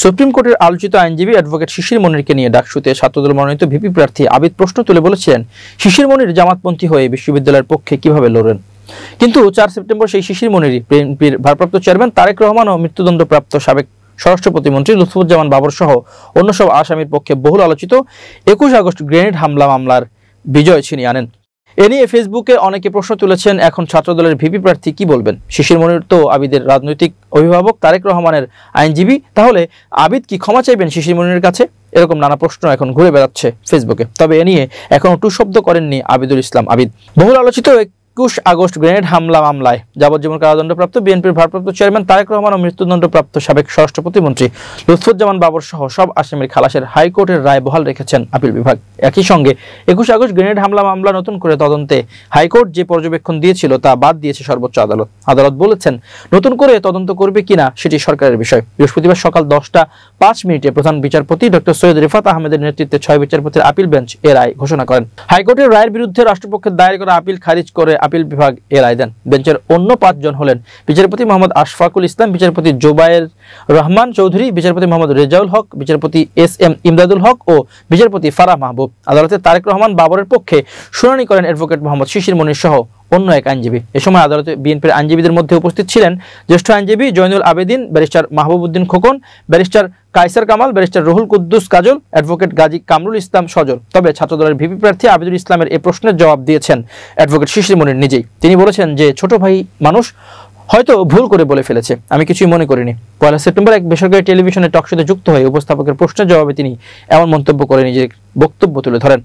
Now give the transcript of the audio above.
Supreme কোর্টের আলোচিত আইনজীবী অ্যাডভোকেট শিশির মনিরকে নিয়ে ডাকসুতে ছাত্রদল মনোনীত ভিপি প্রার্থী আবিদ প্রশ্ন তুলে বলেছেন, শিশির মনির জামাতপন্থী হয়ে বিশ্ববিদ্যালয়ের পক্ষে কিভাবে লড়েন। কিন্তু 4 সেপ্টেম্বর সেই শিশির মনিরই বিএনপির ভারপ্রাপ্ত চেয়ারম্যান তারেক রহমান ও মৃত্যুদণ্ডপ্রাপ্ত সাবেক স্বরাষ্ট্র প্রতিমন্ত্রী লুৎফুজ্জামান বাবর সহ অন্য সব আসামির পক্ষে বহুল আলোচিত 21 আগস্ট গ্রেনেড হামলা মামলার বিজয় ছিনিয়ে আনেন। এ নিয়ে ফেসবুকে অনেকে প্রশ্ন তুলেছেন, এখন ছাত্রদলের ভিপি প্রার্থী কি বলবেন। শিশির মনির তো আবিদের রাজনৈতিক অভিভাবক তারেক রহমানের আইনজীবী, তাহলে আবিদ কি ক্ষমা চাইবেন শিশির মনিরের কাছে? এরকম নানা প্রশ্ন এখন ঘুরে বেড়াচ্ছে ফেসবুকে। তবে এ নিয়ে এখনো টু শব্দ করেননি আবিদুল ইসলাম আবিদ। বহুল আলোচিত 21 আগস্ট গ্রেনেড হামলা মামলায় যাবজ্জীবন কারাদণ্ডপ্রাপ্ত বিএনপির ভারপ্রাপ্ত চেয়ারম্যান তারেক রহমান ও মৃত্যুদণ্ডপ্রাপ্ত সাবেক স্বরাষ্ট্র প্রতিমন্ত্রী লুৎফুজ্জামান বাবর সহ সব আসামির খালাসের হাইকোর্টের রায় বহাল রেখেছেন আপিল বিভাগ। একই সঙ্গে 21 আগস্ট গ্রেনেড হামলা মামলা নতুন করে তদন্তে হাইকোর্ট যে পর্যবেক্ষণ দিয়েছিল তা বাদ দিয়েছে সর্বোচ্চ আদালত। আদালত বলেছেন, নতুন করে তদন্ত করবে কিনা সেটি সরকারের বিষয়। বৃহস্পতিবার সকাল 10:05 প্রধান বিচারপতি ডক্টর সৈয়দ রিফাত আহমেদের নেতৃত্বে 6 বিচারপতির আপিল বেঞ্চ এ রায় ঘোষণা করেন। হাইকোর্টের রায়ের বিরুদ্ধে রাষ্ট্রপক্ষের দায়ের করা আপিল খারিজ করে আপিল বিভাগ এ রায় দেন। বেঞ্চের অন্য 5 জন হলেন বিচারপতি মোহাম্মদ আশফাকুল ইসলাম, বিচারপতি জোবায়ের রহমান চৌধুরী, বিচারপতি মোহাম্মদ রেজাউল হক, বিচারপতি SM ইমদাদুল হক ও বিচারপতি ফারাহ মাহবুব। আদালতে তারেক রহমান বাবরের পক্ষে শুনানি করেন অ্যাডভোকেট মোহাম্মদ শিশির মনির সহ অন্য এক আইনজীবী। এ সময় আদালতে বিএনপির আইনজীবীদের মধ্যে উপস্থিত ছিলেন জ্যেষ্ঠ আইনজীবী Zainul Abedin, barrister Mahbub Uddin Khokon, barrister Kaiser Kamal, barrister Ruhul Kuddus কাজল, অ্যাডভোকেট গাজী কামরুল ইসলাম সজল। তবে ছাত্রদলের ভিপি প্রার্থী আবিদুল ইসলামের এই প্রশ্নের জবাব দিয়েছেন অ্যাডভোকেট শিশির মনির নিজেই। তিনি বলেছেন যে ছোট ভাই মানুষ, হয়তো ভুল করে বলে ফেলেছে, আমি কিছুই মনে করিনি। 1 সেপ্টেম্বর এক বেসরকারি টেলিভিশনের টকশোতে যুক্ত হয়ে উপস্থাপকের প্রশ্নের জবাবে তিনি এমন মন্তব্য করে নিজের বক্তব্য তুলে ধরেন।